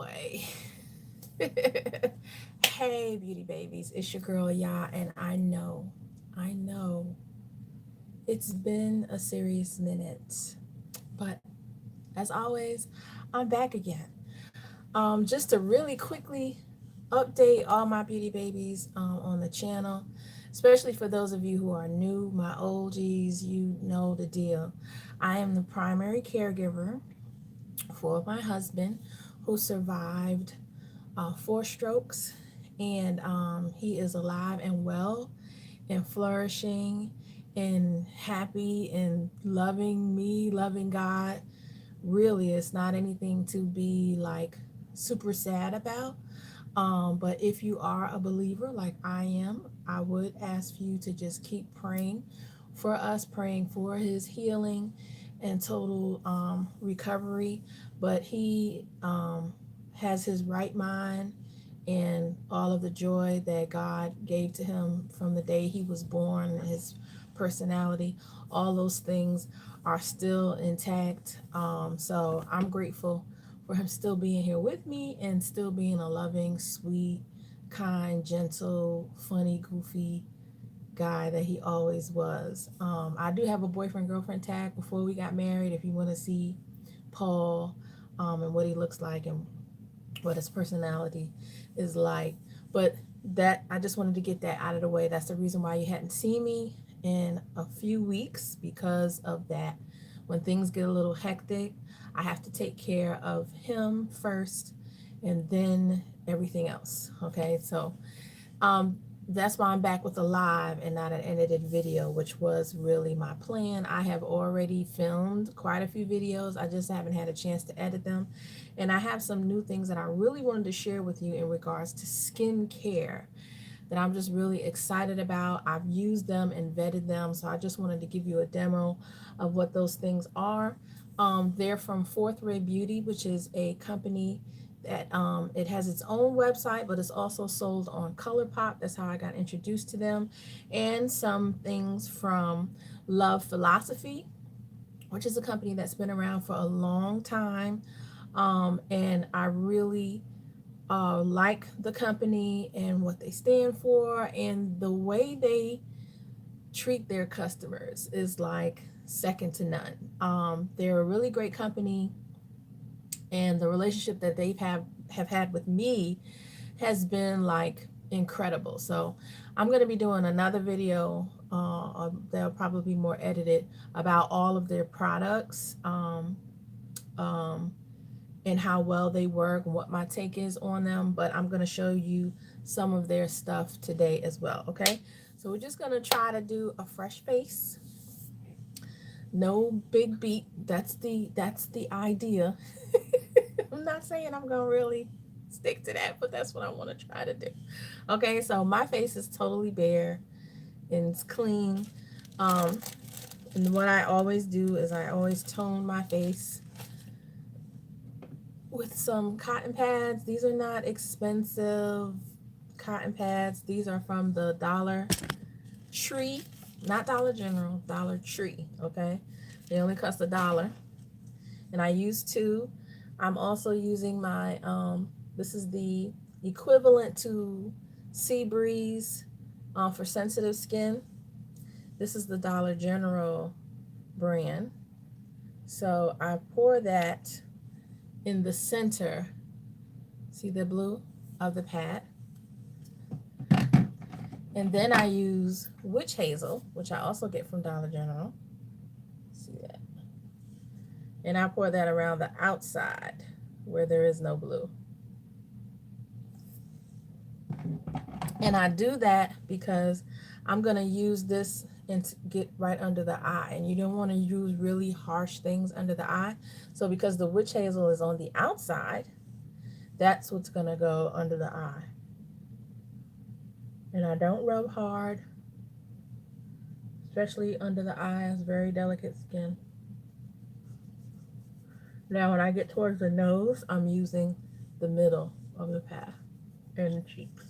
boy. Hey, beauty babies, it's your girl, and I know it's been a serious minute, but as always, I'm back again. Just to really quickly update all my beauty babies on the channel, especially for those of you who are new, my OGs, you know the deal. I am the primary caregiver for my husband who survived 4 strokes, and he is alive and well and flourishing and happy and loving me, loving God. Really, it's not anything to be like super sad about. But if you are a believer like I am, I would ask you to just keep praying for us, praying for his healing and total recovery. But he has his right mind, and all of the joy that God gave to him from the day he was born, his personality, all those things are still intact. So I'm grateful for him still being here with me and still being a loving, sweet, kind, gentle, funny, goofy guy that he always was. I do have a boyfriend girlfriend tag before we got married if you want to see Paul, and what he looks like and what his personality is like. But that, I just wanted to get that out of the way. That's the reason why you hadn't seen me in a few weeks, because of that. When things get a little hectic, I have to take care of him first and then everything else. Okay, so um, that's why I'm back with a live and not an edited video, which was really my plan. I have already filmed quite a few videos. I just haven't had a chance to edit them. And I have some new things that I really wanted to share with you in regards to skincare that I'm just really excited about. I've used them and vetted them, so I just wanted to give you a demo of what those things are. They're from Fourth Ray Beauty, which is a company that it has its own website, but it's also sold on ColourPop. That's how I got introduced to them. And some things from Love Philosophy, which is a company that's been around for a long time. And I really like the company and what they stand for, and the way they treat their customers is like second to none. They're a really great company, and the relationship that have had with me has been like incredible. So I'm going to be doing another video that'll probably be more edited about all of their products, um, and how well they work and what my take is on them. But I'm going to show you some of their stuff today as well. Okay, so we're just going to try to do a fresh face, no big beat. That's the idea. I'm not saying I'm gonna really stick to that, but that's what I want to try to do. Okay, so my face is totally bare and it's clean. um and what I always do is I always tone my face with some cotton pads. These are not expensive cotton pads. These are from the Dollar Tree, not Dollar General, Dollar Tree. Okay, they only cost $1, and I use two. I'm also using my this is the equivalent to Sea Breeze for sensitive skin. This is the Dollar General brand. So I pour that in the center, see the blue of the pad, and then I use witch hazel, which I also get from Dollar General. See that? And I pour that around the outside where there is no blue. And I do that because I'm going to use this and get right under the eye. And you don't want to use really harsh things under the eye. So because the witch hazel is on the outside, that's what's going to go under the eye. And I don't rub hard, especially under the eye. It's very delicate skin. Now when I get towards the nose, I'm using the middle of the path and the cheeks.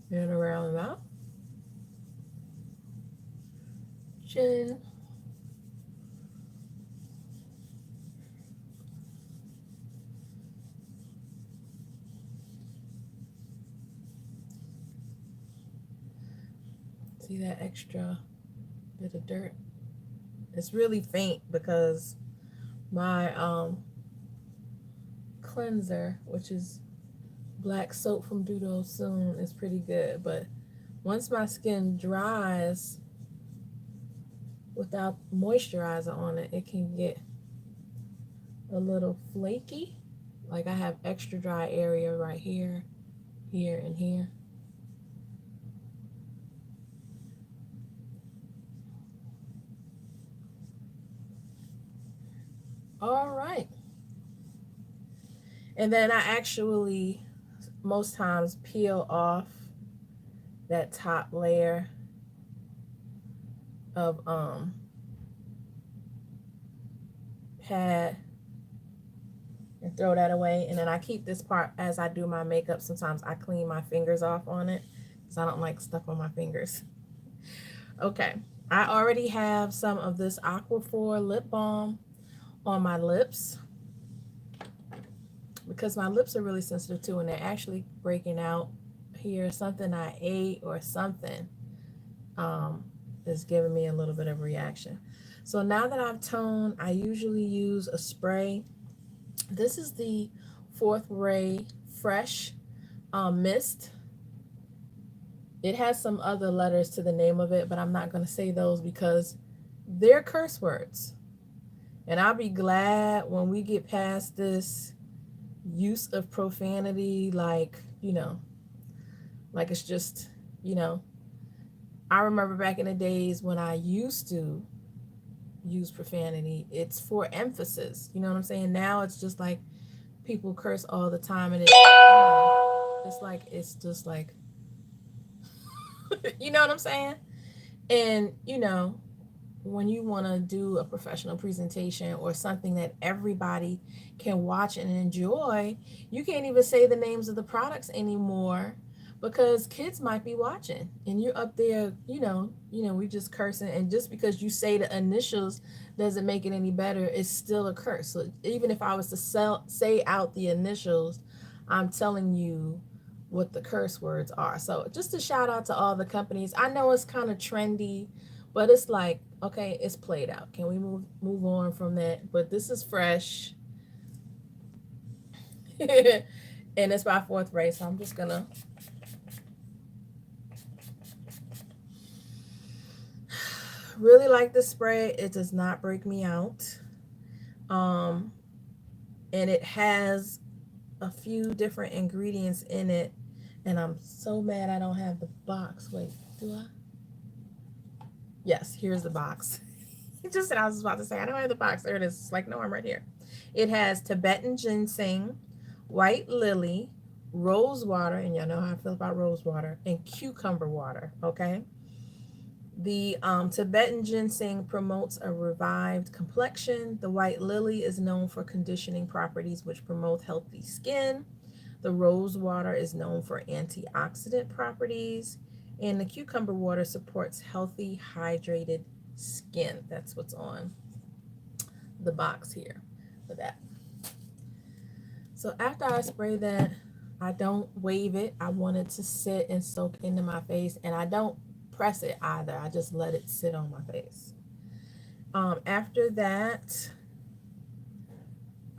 And around the mouth, chin, See that extra bit of dirt? It's really faint because my cleanser, which is black soap from Doodle Soon, is pretty good. But once my skin dries without moisturizer on it, it can get a little flaky. Like I have extra dry area right here, here, and here. All right. And then I actually most times peel off that top layer of pad and throw that away. And then I keep this part as I do my makeup. Sometimes I clean my fingers off on it because I don't like stuff on my fingers. Okay, I already have some of this Aquaphor lip balm on my lips because my lips are really sensitive too, and they're actually breaking out here. Something I ate or something is giving me a little bit of reaction. So now that I've toned, I usually use a spray. This is the Fourth Ray Fresh Mist. It has some other letters to the name of it, but I'm not going to say those because they're curse words. And I'll be glad when we get past this use of profanity, like, like it's just, I remember back in the days when I used to use profanity, it's for emphasis. You know what I'm saying? Now it's just like people curse all the time, and it's just like, you know what I'm saying? And, when you want to do a professional presentation or something that everybody can watch and enjoy, you can't even say the names of the products anymore because kids might be watching and you're up there, we just cursing. And just because you say the initials doesn't make it any better. It's still a curse. So even if I was to say out the initials, I'm telling you what the curse words are. So just a shout out to all the companies. I know it's kind of trendy, but it's like, okay, it's played out. Can we move on from that? But this is fresh. And it's by Fourth Ray, so I'm just gonna really like the spray. It does not break me out. And it has a few different ingredients in it. And I'm so mad I don't have the box. Wait, do I? Yes, here's the box. Just said I was about to say, I don't have the box. There it is. It's like, no, I'm right here. It has Tibetan ginseng, white lily, rose water, and y'all know how I feel about rose water, and cucumber water, okay? The Tibetan ginseng promotes a revived complexion. The white lily is known for conditioning properties which promote healthy skin. The rose water is known for antioxidant properties. And the cucumber water supports healthy, hydrated skin. That's what's on the box here for that. So after I spray that, I don't wave it. I want it to sit and soak into my face, and I don't press it either. I just let it sit on my face. After that,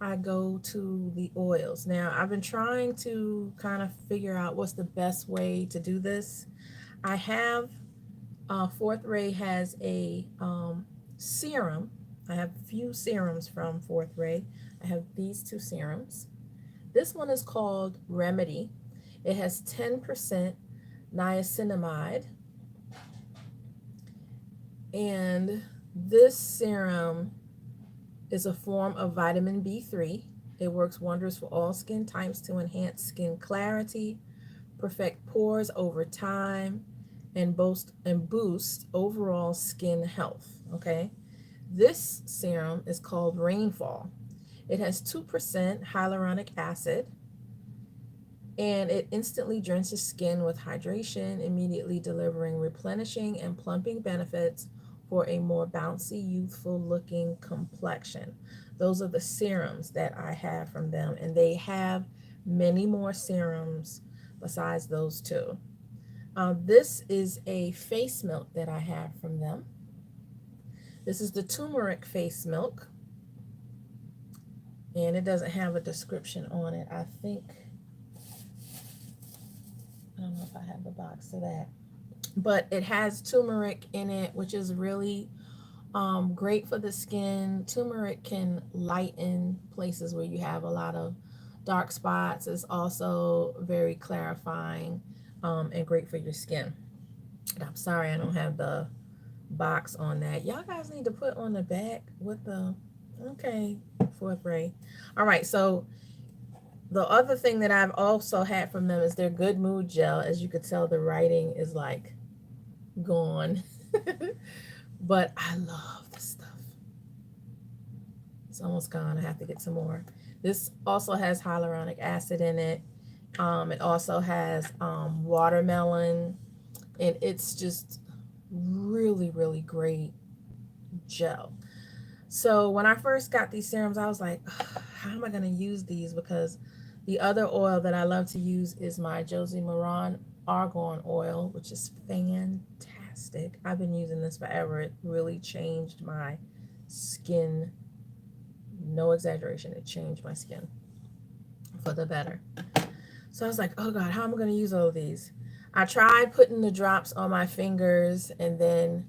I go to the oils. Now, I've been trying to kind of figure out what's the best way to do this. I have Fourth Ray has a serum. I have a few serums from Fourth Ray. I have these two serums. This one is called Remedy. It has 10% niacinamide. And this serum is a form of vitamin B3. It works wonders for all skin types to enhance skin clarity, perfect pores over time, and boost overall skin health. Okay, this serum is called Rainfall. It has 2% hyaluronic acid, and it instantly drenches skin with hydration, immediately delivering replenishing and plumping benefits for a more bouncy, youthful looking complexion. Those are the serums that I have from them, and they have many more serums besides those two. This is a face milk that I have from them. This is the turmeric face milk, and it doesn't have a description on it. I don't know if I have the box of that, but it has turmeric in it, which is really great for the skin. Turmeric can lighten places where you have a lot of dark spots. It's also very clarifying and great for your skin. And I'm sorry I don't have the box on that. Y'all guys need to put on the back with the, okay, fourth grade. All right, so the other thing that I've also had from them is their Good Mood Gel. As you could tell, the writing is like gone. But I love this stuff. It's almost gone. I have to get some more. This also has hyaluronic acid in it. It also has watermelon, and it's just really, really great gel. So when I first got these serums, I was like, how am I going to use these? Because the other oil that I love to use is my Josie Maran Argan oil, which is fantastic. I've been using this forever. It really changed my skin. No exaggeration. It changed my skin for the better. So I was like, oh God, how am I going to use all of these? I tried putting the drops on my fingers and then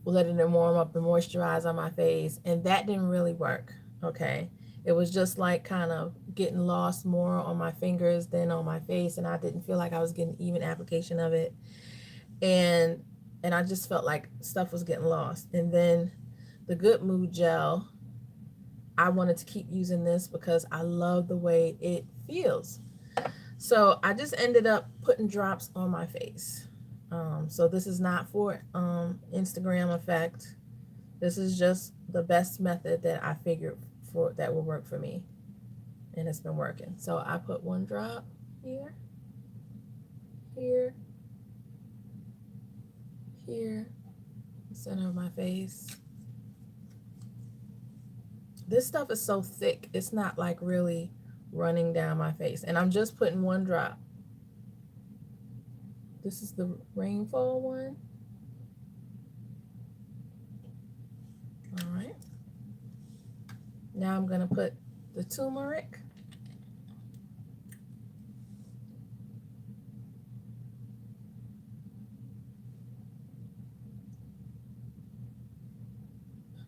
letting them warm up and moisturize on my face, and that didn't really work. Okay, it was just like kind of getting lost more on my fingers than on my face, and I didn't feel like I was getting even application of it, and I just felt like stuff was getting lost. And then the Good Mood Gel, I wanted to keep using this because I love the way it feels. So I just ended up putting drops on my face. So this is not for Instagram effect. This is just the best method that I figured for that will work for me, and it's been working. So I put one drop here, here, here, center of my face. This stuff is so thick, it's not like really running down my face, and I'm just putting one drop. This is the rainfall one. All right. Now I'm going to put the turmeric.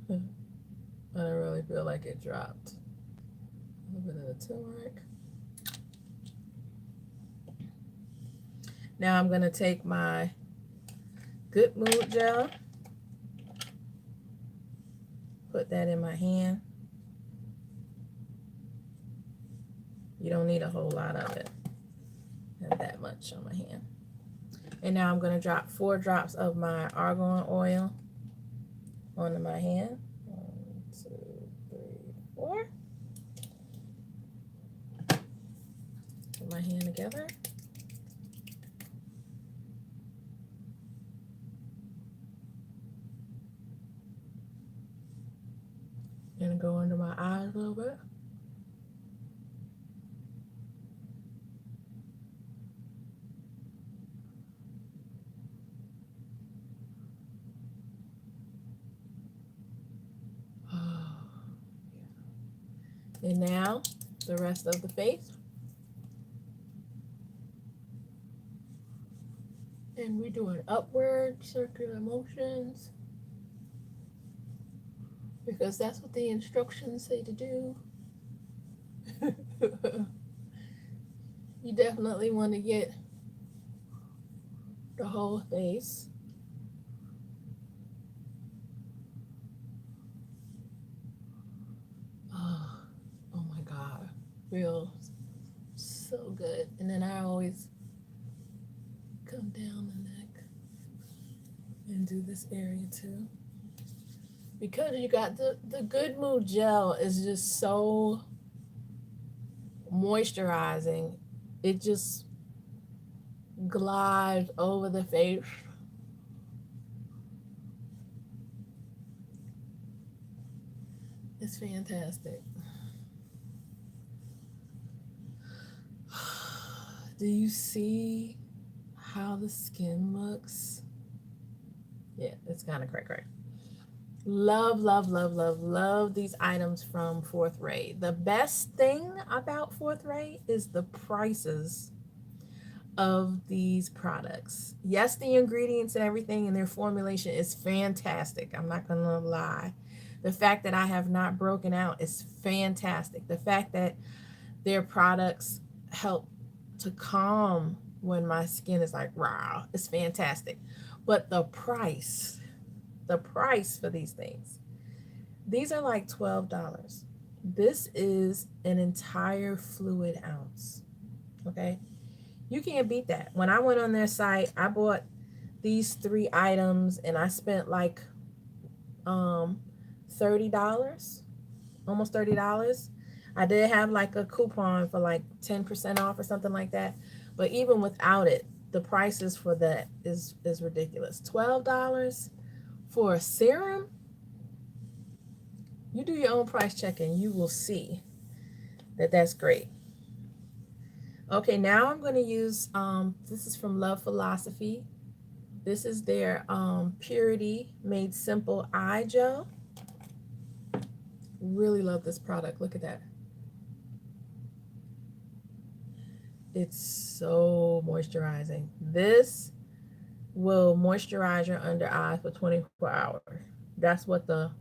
I don't really feel like it dropped. A little bit of the turmeric. Now I'm going to take my Good Mood Gel, put that in my hand. You don't need a whole lot of it. Not that much on my hand. And now I'm going to drop 4 drops of my argan oil onto my hand. 1, 2, 3, 4. Put my hand together. And go under my eyes a little bit. And now the rest of the face. And we're doing upward circular motions, because that's what the instructions say to do. You definitely want to get the whole face. Oh my God, feels so good. And then I always come down the neck and do this area too. Because you got the Good Mood Gel is just so moisturizing. It just glides over the face. It's fantastic. Do you see how the skin looks. Yeah, it's kind of cray. Love, love, love, love, love these items from Fourth Ray. The best thing about Fourth Ray is the prices of these products. Yes, the ingredients and everything and their formulation is fantastic. I'm not going to lie. The fact that I have not broken out is fantastic. The fact that their products help to calm when my skin is like raw, it's fantastic. But the price for these things, these are like $12. This is an entire fluid ounce. Okay. You can't beat that. When I went on their site, I bought these 3 items and I spent like um $30, almost $30. I did have like a coupon for like 10% off or something like that. But even without it, the prices for that is ridiculous. $12 for a serum. You do your own price checking, you will see that that's great. Okay, now I'm going to use this is from Love Philosophy. This is their Purity Made Simple Eye Gel. Really love this product. Look at that. It's so moisturizing. This will moisturize your under eyes for 24 hours. That's what the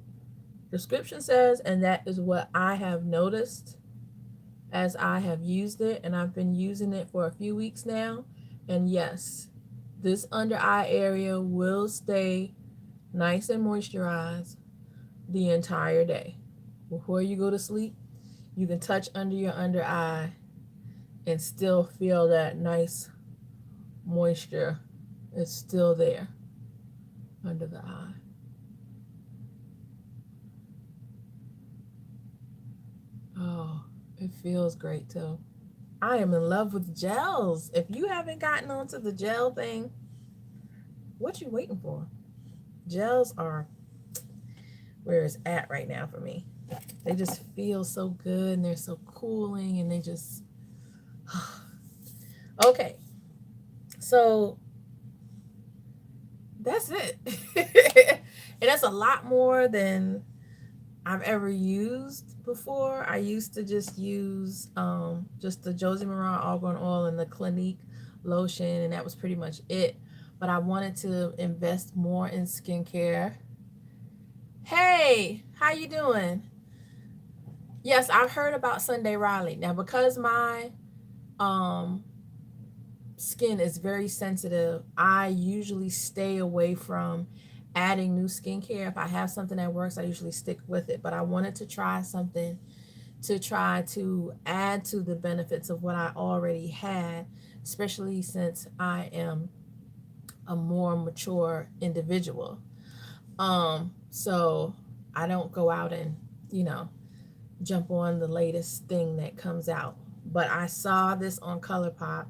description says, and that is what I have noticed as I have used it, and I've been using it for a few weeks now. And yes, this under eye area will stay nice and moisturized the entire day. Before you go to sleep, you can touch under your under eye and still feel that nice moisture is still there under the eye. Oh, it feels great too. I am in love with gels. If you haven't gotten onto the gel thing, what you waiting for? Gels are where it's at right now for me. They just feel so good and they're so cooling and they just okay. So that's it. And that's a lot more than I've ever used before. I used to just use just the Josie Maran Argan Oil and the Clinique lotion, and that was pretty much it. But I wanted to invest more in skincare. Hey, how you doing? Yes, I've heard about Sunday Riley. Now, because my um skin is very sensitive, I usually stay away from adding new skincare. If I have something that works, I usually stick with it. But I wanted to try something to try to add to the benefits of what I already had, especially since I am a more mature individual. So I don't go out and, you know, jump on the latest thing that comes out. But I saw this on ColourPop,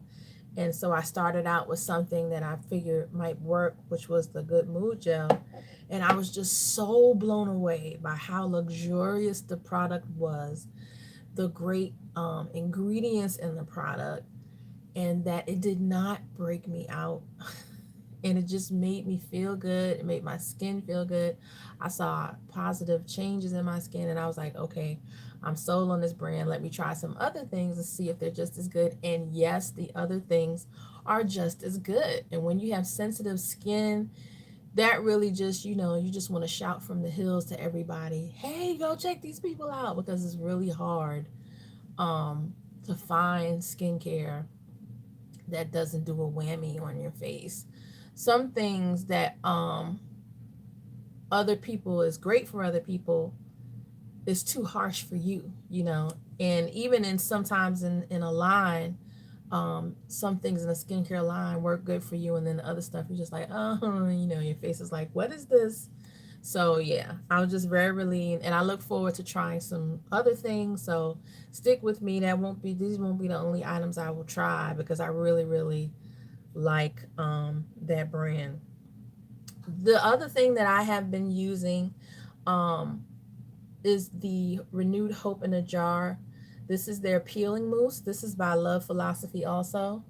and so I started out with something that I figured might work, which was the Good Mood Gel. And I was just so blown away by how luxurious the product was, the great ingredients in the product, and that it did not break me out. And it just made me feel good. It made my skin feel good. I saw positive changes in my skin, and I was like, okay, I'm sold on this brand. Let me try some other things and see if they're just as good. And yes, the other things are just as good. And when you have sensitive skin, that really just, you know, you just want to shout from the hills to everybody, hey, go check these people out, because it's really hard to find skincare that doesn't do a whammy on your face. Some things that other people is great for other people is too harsh for you, you know. And even in sometimes in a line, some things in a skincare line work good for you, and then the other stuff you're just like, oh, you know, your face is like, what is this? So yeah, I was just very relieved, and I look forward to trying some other things. So stick with me. These won't be the only items I will try, because I really, really like that brand. The other thing that I have been using um, is the Renewed Hope in a Jar. This is their peeling mousse. This is by Love Philosophy also.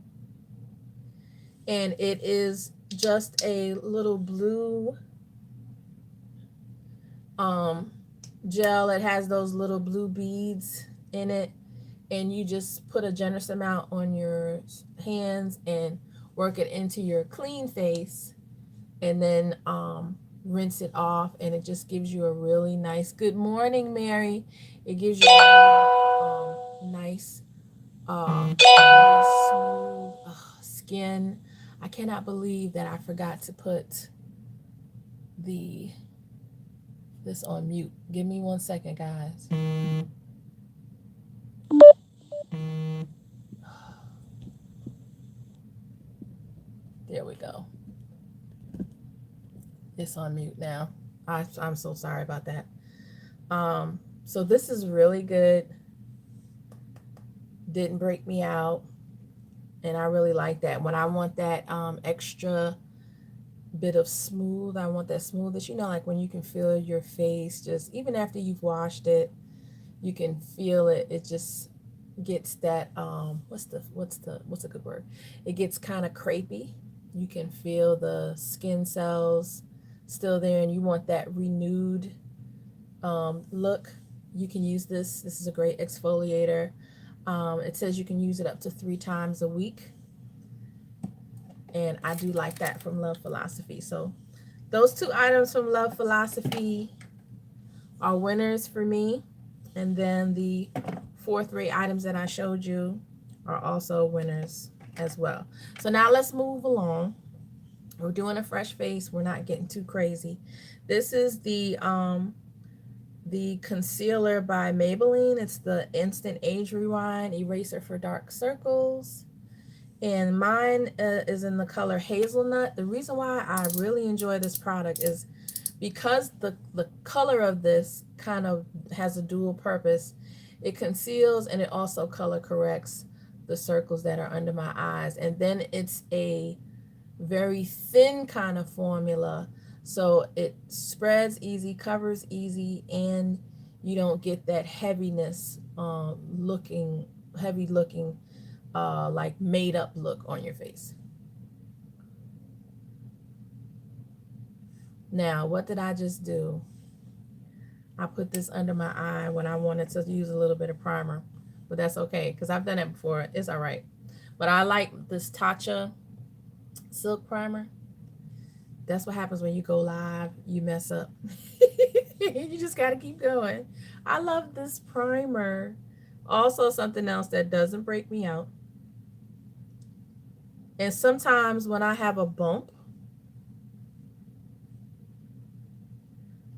And it is just a little blue gel. It has those little blue beads in it, and you just put a generous amount on your hands and work it into your clean face, and then rinse it off, and it just gives you a really nice, good morning, Mary. It gives you a really nice, very smooth skin. I cannot believe that I forgot to put the this on mute. Give me 1 second, guys. There we go. It's on mute now. I'm so sorry about that. So this is really good. Didn't break me out, and I really like that. When I want that extra bit of smooth, I want that smoothness. You know, like when you can feel your face, just even after you've washed it, you can feel it. It just gets that what's a good word? It gets kind of crepey. You can feel the skin cells still there, and you want that renewed look. You can use this. This is a great exfoliator. It says you can use it up to 3 times a week, and I do like that from Love Philosophy. So those 2 items from Love Philosophy are winners for me, and then the 4th-rate items that I showed you are also winners as well. So now let's move along. We're doing a fresh face. We're not getting too crazy. This is the concealer by Maybelline. It's the Instant Age Rewind Eraser for Dark Circles. And mine is in the color Hazelnut. The reason why I really enjoy this product is because the color of this kind of has a dual purpose. It conceals and it also color corrects the circles that are under my eyes. And then it's a very thin kind of formula, so it spreads easy, covers easy, and you don't get that heaviness, heavy looking, like made up look on your face. Now, what did I just do? I put this under my eye when I wanted to use a little bit of primer, but that's okay because I've done it before. It's all right. But I like this Tatcha Silk Primer. That's what happens when you go live. You mess up. You just got to keep going. I love this primer. Also, something else that doesn't break me out. And sometimes when I have a bump,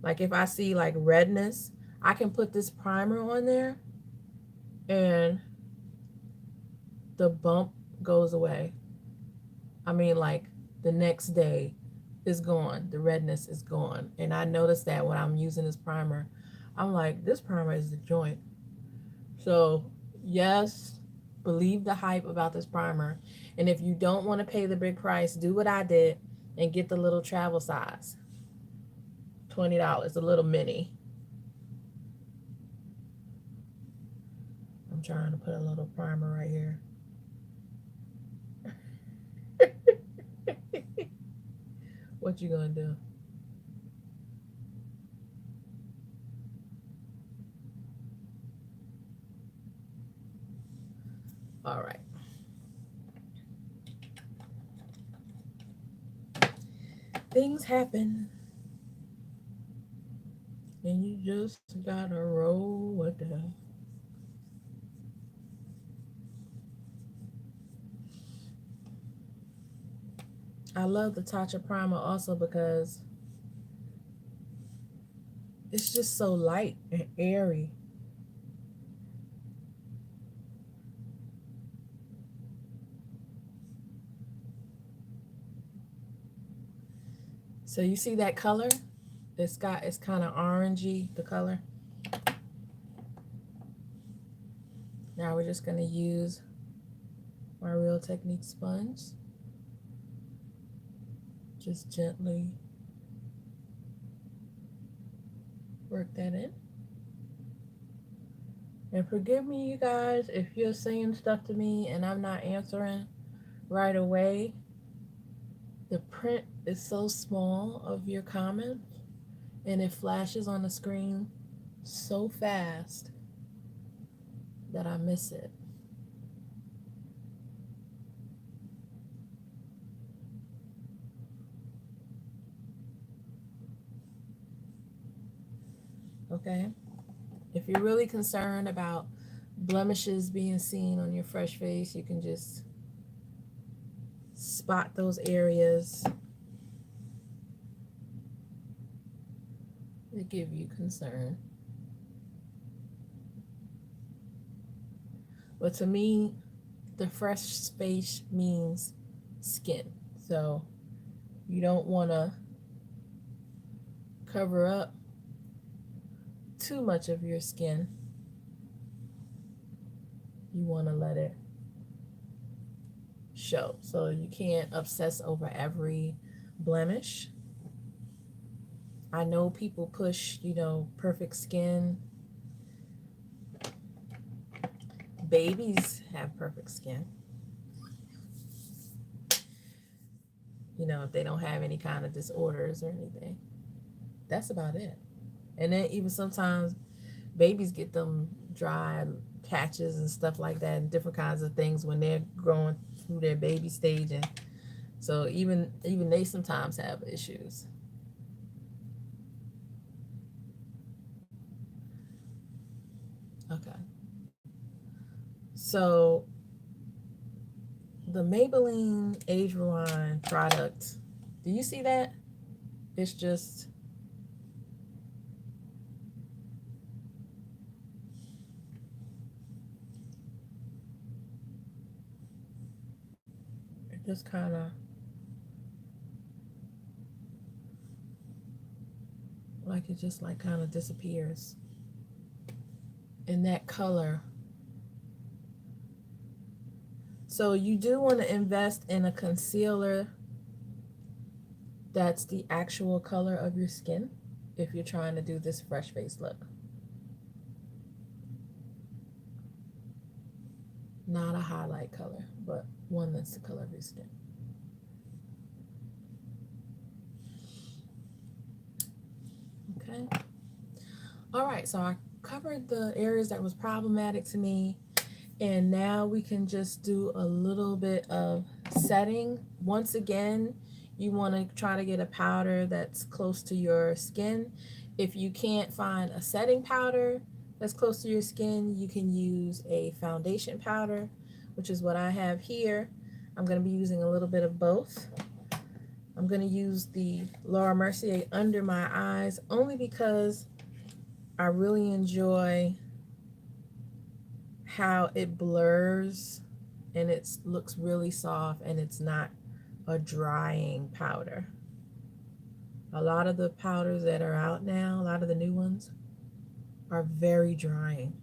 like if I see like redness, I can put this primer on there and the bump goes away. I mean, like the next day is gone. The redness is gone. And I notice that when I'm using this primer, I'm like, this primer is the joint. So yes, believe the hype about this primer. And if you don't want to pay the big price, do what I did and get the little travel size. $20, a little mini. I'm trying to put a little primer right here. What you gonna do? All right. Things happen, and you just gotta roll with them. I love the Tatcha primer also because it's just so light and airy. So you see that color? It's kind of orangey, the color. Now we're just gonna use my Real Technique sponge. Just gently work that in. And forgive me, you guys, if you're saying stuff to me and I'm not answering right away. The print is so small of your comment and it flashes on the screen so fast that I miss it. Okay? If you're really concerned about blemishes being seen on your fresh face, you can just spot those areas that give you concern. But to me, the fresh face means skin. So you don't want to cover up too much of your skin. You want to let it show. So you can't obsess over every blemish. I know people push, perfect skin. Babies have perfect skin. If they don't have any kind of disorders or anything. That's about it. And then even sometimes babies get them dry patches and stuff like that and different kinds of things when they're growing through their baby stage. And so even they sometimes have issues. Okay. So the Maybelline Age Rewind product, do you see that? It's just kind of like it just like kind of disappears. And that color. So you do want to invest in a concealer that's the actual color of your skin if you're trying to do this fresh face look. Not a highlight color, but one that's the color of your skin. Okay. All right, so I covered the areas that was problematic to me, and now we can just do a little bit of setting. Once again, you want to try to get a powder that's close to your skin. If you can't find a setting powder that's close to your skin, you can use a foundation powder, which is what I have here. I'm going to be using a little bit of both. I'm going to use the Laura Mercier under my eyes only because I really enjoy how it blurs and it looks really soft and it's not a drying powder. A lot of the powders that are out now, a lot of the new ones, are very drying.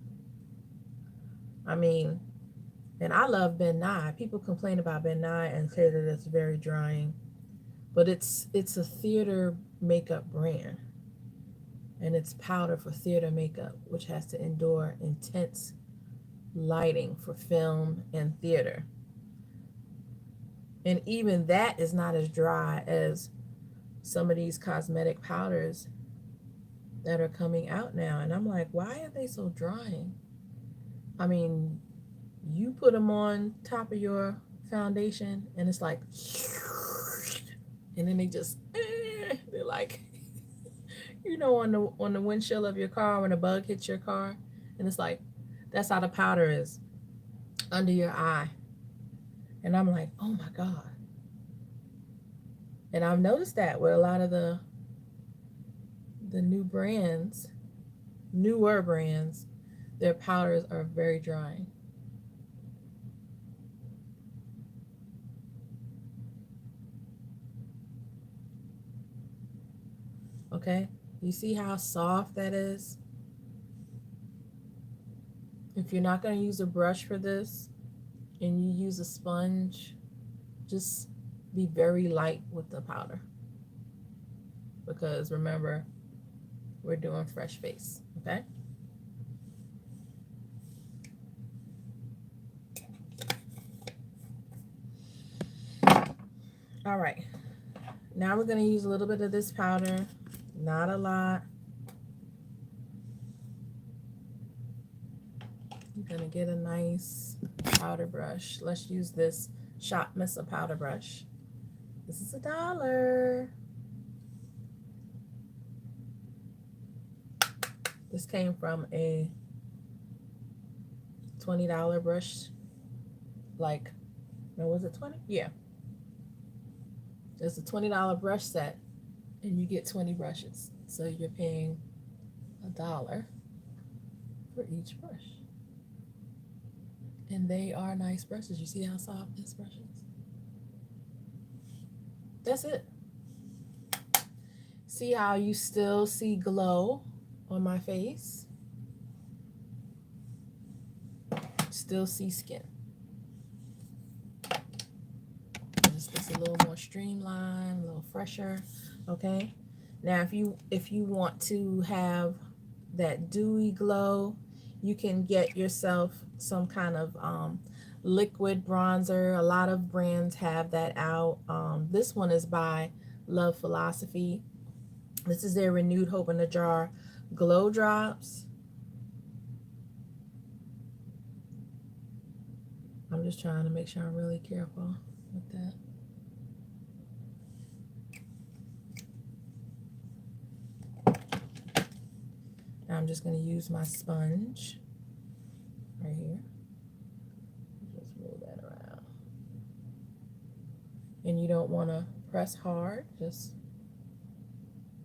I mean, and I love Ben Nye. People complain about Ben Nye and say that it's very drying, but it's a theater makeup brand, and it's powder for theater makeup, which has to endure intense lighting for film and theater. And even that is not as dry as some of these cosmetic powders that are coming out now. And I'm like, why are they so drying? I mean, you put them on top of your foundation and it's like, and then they just, they're like, on the windshield of your car when a bug hits your car, and it's like, that's how the powder is under your eye. And I'm like, oh my God. And I've noticed that with a lot of the newer brands, their powders are very drying. Okay, you see how soft that is? If you're not going to use a brush for this and you use a sponge, just be very light with the powder. Because remember, we're doing fresh face, okay? All right, Now we're going to use a little bit of this powder, not a lot. You're going to get a nice powder brush. Let's use this Shop Missa powder brush. This is $1. This came from a $20 brush. Like, no, was it 20? Yeah. It's a $20 brush set, and you get 20 brushes. So you're paying $1 for each brush. And they are nice brushes. You see how soft this brush is? That's it. See how you still see glow on my face? Still see skin. Just a little more streamlined, a little fresher. Okay. Now if you want to have that dewy glow, you can get yourself some kind of liquid bronzer. A lot of brands have that out. This one is by Love Philosophy. This is their Renewed Hope in a Jar Glow Drops. I'm just trying to make sure I'm really careful with that. Now I'm just going to use my sponge right here. Just move that around. And you don't want to press hard, just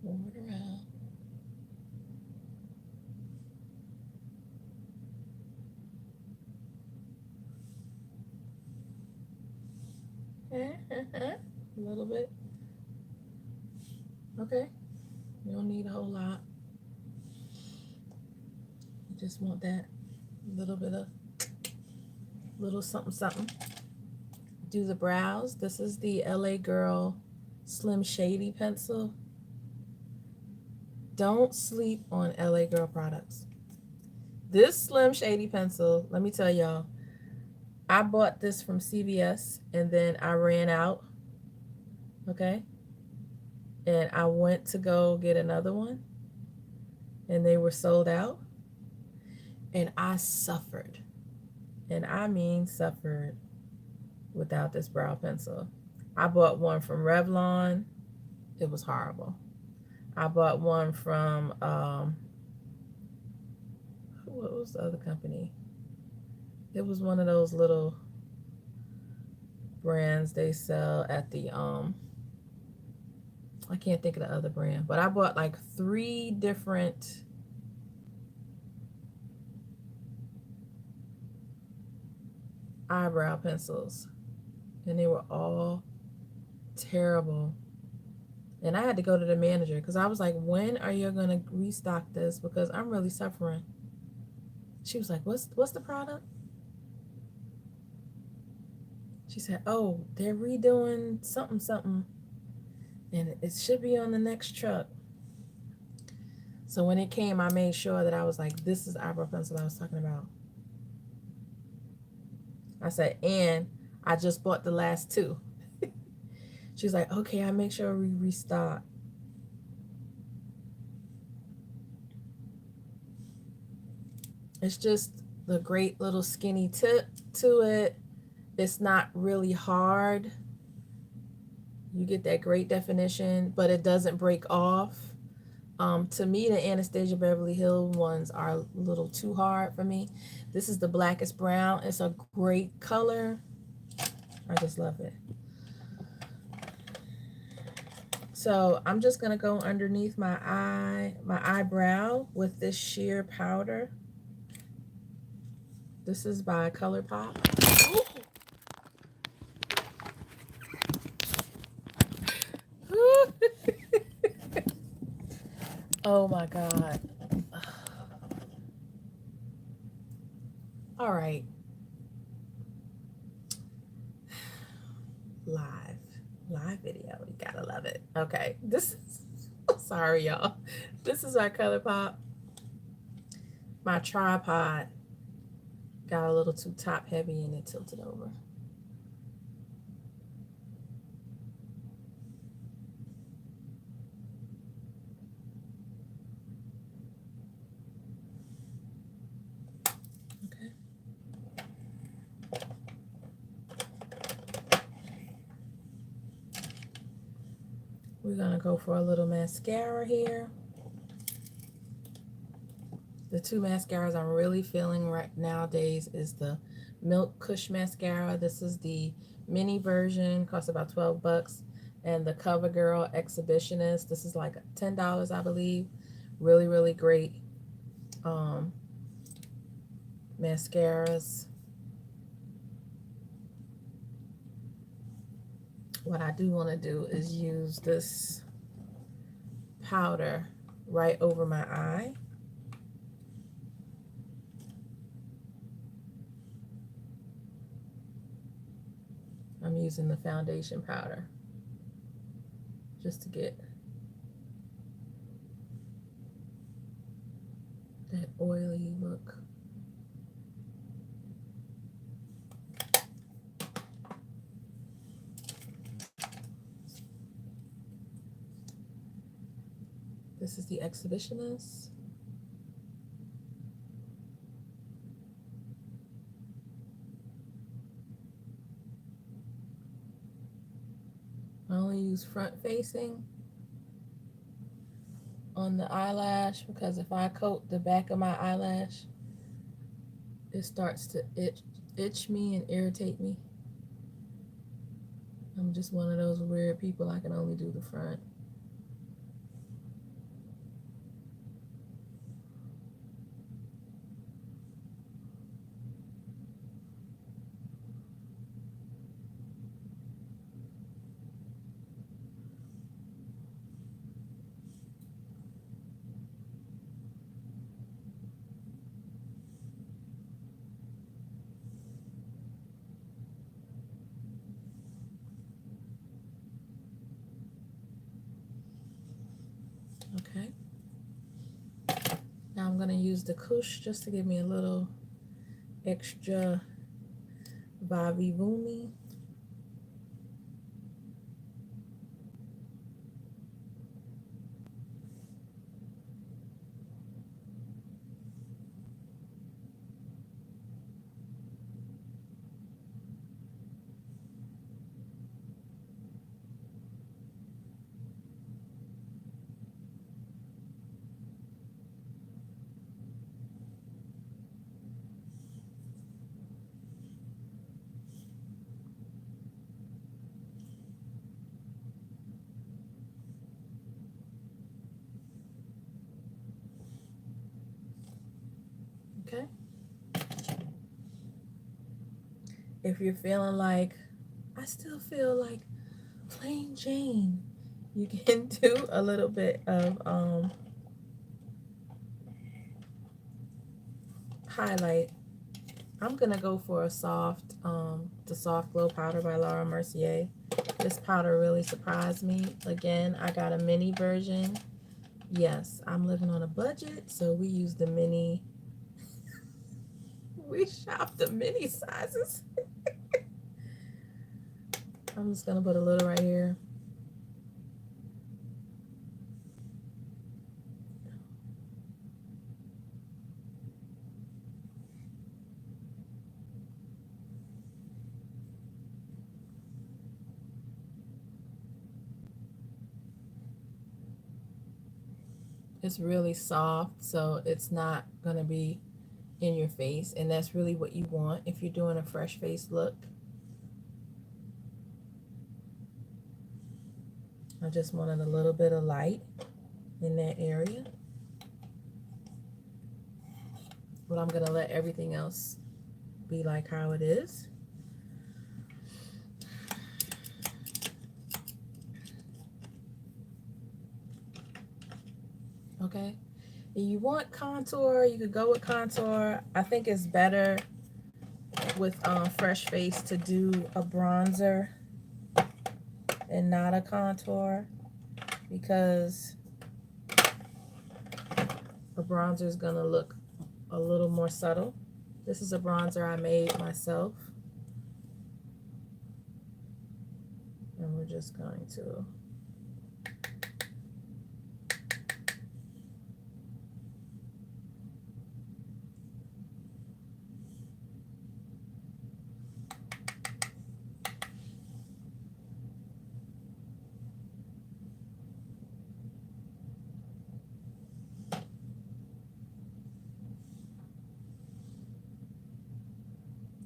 move it around. A little bit. Okay. You don't need a whole lot. You just want that little bit of little something something. Do the brows. This is the LA Girl Slim Shady pencil. Don't sleep on LA Girl products. This Slim Shady pencil, let me tell y'all, I bought this from CVS and then I ran out. Okay. And I went to go get another one and they were sold out. And I suffered. And I mean suffered without this brow pencil. I bought one from Revlon. It was horrible. I bought one from, what was the other company? It was one of those little brands they sell at the, I can't think of the other brand, but I bought like 3 different eyebrow pencils and they were all terrible. And I had to go to the manager because I was like, when are you going to restock this? Because I'm really suffering. She was like, what's the product? She said, oh, they're redoing something, something. And it should be on the next truck. So when it came, I made sure that I was like, this is the eyebrow pencil I was talking about. I said, and I just bought the last 2. She's like, okay, I make sure we restock. It's just the great little skinny tip to it. It's not really hard. You get that great definition, but it doesn't break off. To me, the Anastasia Beverly Hills ones are a little too hard for me. This is the Blackest Brown. It's a great color. I just love it. So I'm just gonna go underneath my eyebrow with this sheer powder. This is by ColourPop. Oh my God. All right. Live video. You gotta love it. Okay. This is, sorry y'all. This is our ColourPop. My tripod got a little too top heavy and it tilted over. We're gonna go for a little mascara here. The two mascaras I'm really feeling right nowadays is the Milk Kush mascara. This is the mini version, costs about 12 bucks. And the CoverGirl Exhibitionist. This is like $10, I believe. Really, really great mascaras. What I do want to do is use this powder right over my eye. I'm using the foundation powder just to get that oily look. This is the Exhibitionist. I only use front facing on the eyelash because if I coat the back of my eyelash, it starts to itch me and irritate me. I'm just one of those weird people. I can only do the front. Okay. Now I'm going to use the Kush just to give me a little extra vivumi. Okay. If you're feeling like, I still feel like plain Jane, you can do a little bit of highlight. I'm gonna go for a soft, the Soft Glow Powder by Laura Mercier. This powder really surprised me. Again, I got a mini version. Yes, I'm living on a budget, so we use the mini. We shop the mini sizes. I'm just gonna put a little right here. It's really soft, so it's not gonna be in your face, and that's really what you want if you're doing a fresh face look. I just wanted a little bit of light in that area, but I'm gonna let everything else be like how it is. Okay, if you want contour, you could go with contour. I think it's better with fresh face to do a bronzer and not a contour, because a bronzer is gonna look a little more subtle. This is a bronzer I made myself, and we're just going to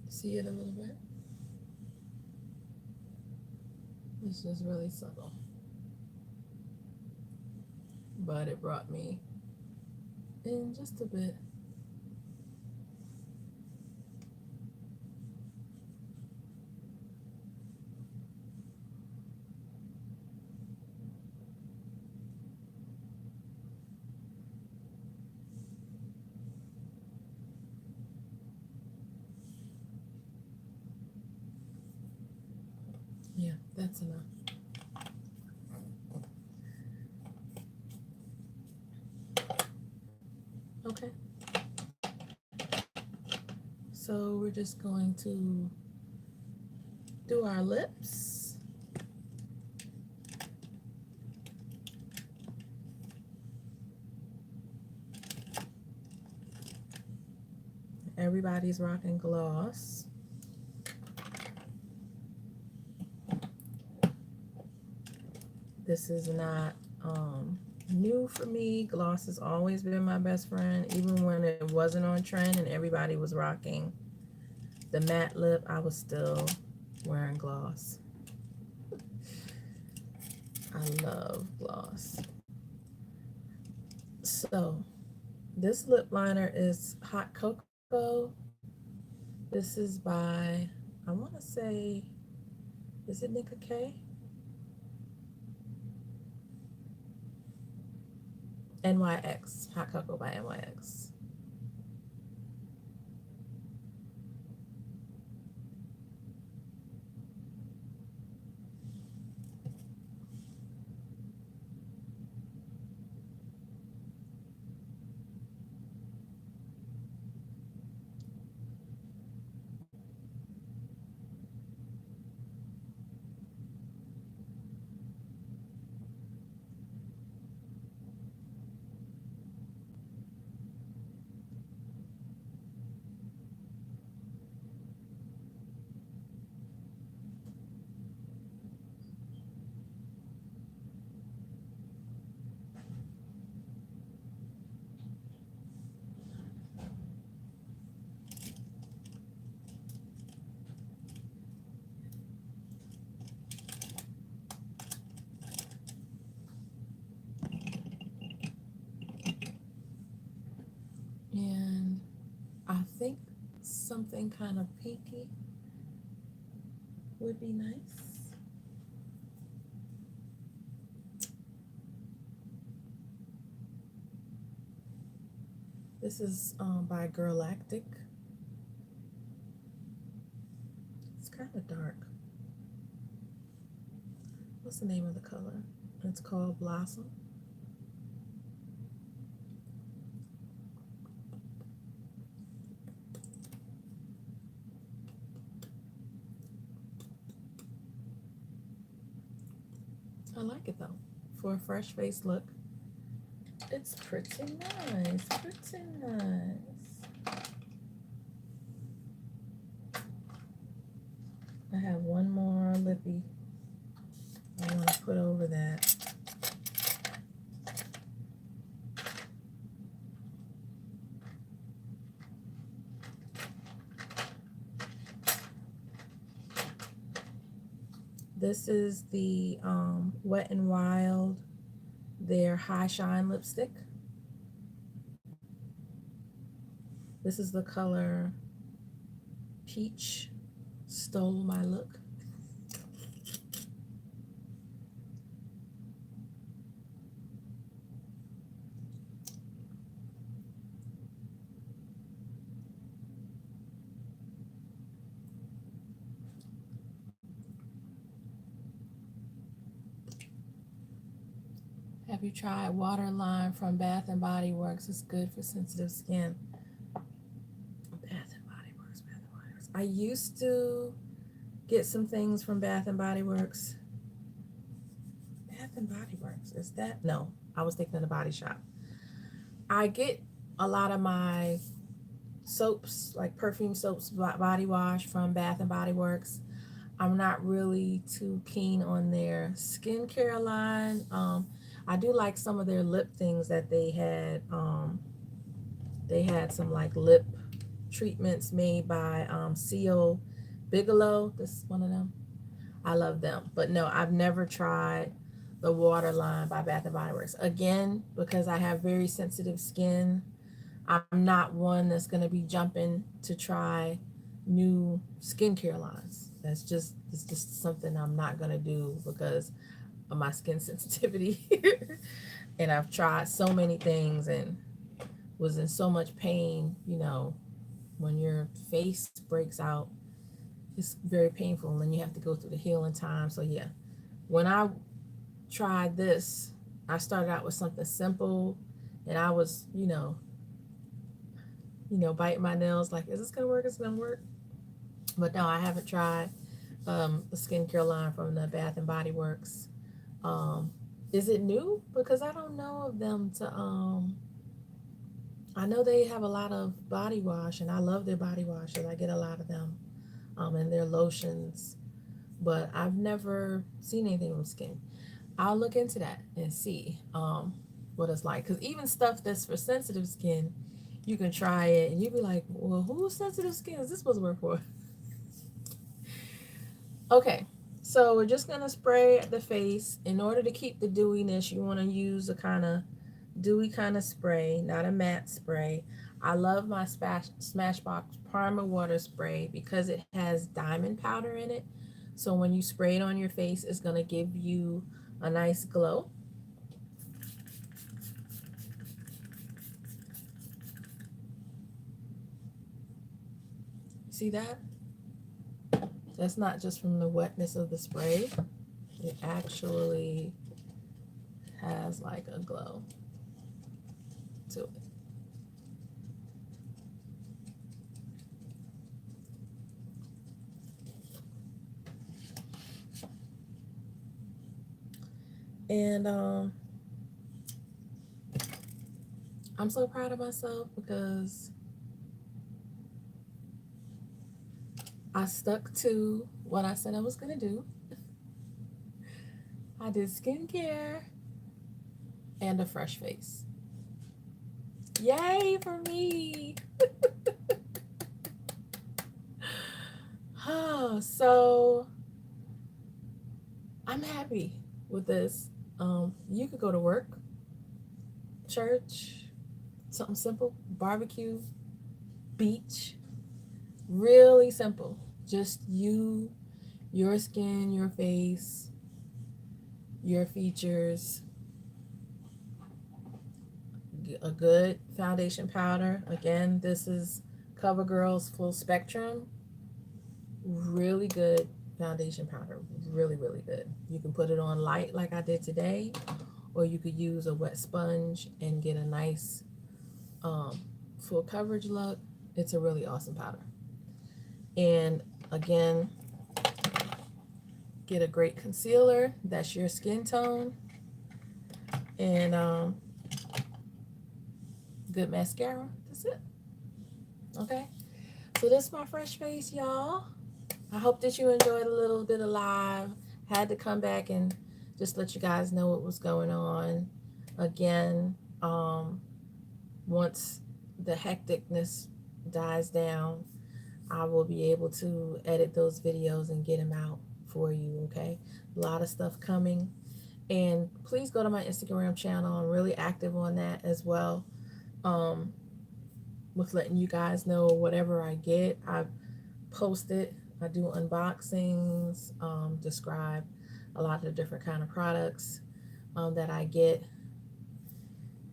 See it a little bit? It's just really subtle. But it brought me in just a bit. Yeah, that's enough. Okay. So we're just going to do our lips. Everybody's rocking gloss. This is not new for me. Gloss has always been my best friend, even when it wasn't on trend and everybody was rocking the matte lip. I was still wearing gloss. I love gloss. So this lip liner is Hot Cocoa. This is by, I want to say, is it Nika K? NYX, Hot Cocoa by NYX. And I think something kind of pinky would be nice. This is by Girlactic. It's kind of dark. What's the name of the color? It's called Blossom. I like it though. For a fresh face look, it's pretty nice, pretty nice. I have one more lippy I want to put over that. This is the Wet n Wild, their High Shine lipstick. This is the color Peach. Stole my look. Have you tried Waterline from Bath and Body Works? It's good for sensitive skin. Bath and Body Works, Bath and Body Works. I used to get some things from Bath and Body Works. Bath and Body Works, is that? No, I was thinking of the Body Shop. I get a lot of my soaps, like perfume soaps, body wash from Bath and Body Works. I'm not really too keen on their skincare line. I do like some of their lip things that they had. They had some like lip treatments made by CO Bigelow. This is one of them. I love them. But no, I've never tried the water line by Bath and Body Works. Again, because I have very sensitive skin, I'm not one that's going to be jumping to try new skincare lines. It's just something I'm not going to do because of my skin sensitivity. And I've tried so many things and was in so much pain, when your face breaks out, it's very painful and then you have to go through the healing time. So yeah, when I tried this, I started out with something simple and I was, biting my nails like, is this gonna work? Is it gonna work? But no, I haven't tried the skincare line from the Bath and Body Works. Um, is it new? Because I don't know of them to I know they have a lot of body wash and I love their body washes. I get a lot of them and their lotions, but I've never seen anything from skin. I'll look into that and see what it's like. Because even stuff that's for sensitive skin, you can try it and you be like, well, whose sensitive skin is this supposed to work for? Okay, so we're just going to spray the face. In order to keep the dewiness, you want to use a kind of dewy kind of spray, not a matte spray. I love my Smashbox Primer Water Spray because it has diamond powder in it. So when you spray it on your face, it's going to give you a nice glow. See that? That's not just from the wetness of the spray. It actually has like a glow to it. And I'm so proud of myself because I stuck to what I said I was going to do. I did skincare and a fresh face. Yay for me! So I'm happy with this. You could go to work, church, something simple, barbecue, beach, really simple. Just you, your skin, your face, your features, a good foundation powder. Again, this is CoverGirl's Full Spectrum. Really good foundation powder. Really, really good. You can put it on light like I did today, or you could use a wet sponge and get a nice full coverage look. It's a really awesome powder. And again, get a great concealer. That's your skin tone. And good mascara. That's it. Okay. So this is my fresh face, y'all. I hope that you enjoyed a little bit of live. Had to come back and just let you guys know what was going on. Again, once the hecticness dies down, I will be able to edit those videos and get them out for you, okay? A lot of stuff coming. And please go to my Instagram channel. I'm really active on that as well, with letting you guys know whatever I get. I post it. I do unboxings, describe a lot of the different kind of products that I get,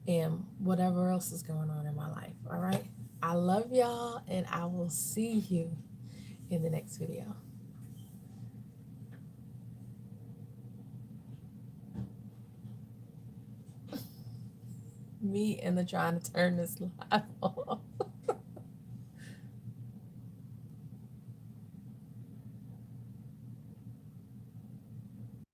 and whatever else is going on in my life. All right. I love y'all, and I will see you in the next video. Me and the trying to turn this live off.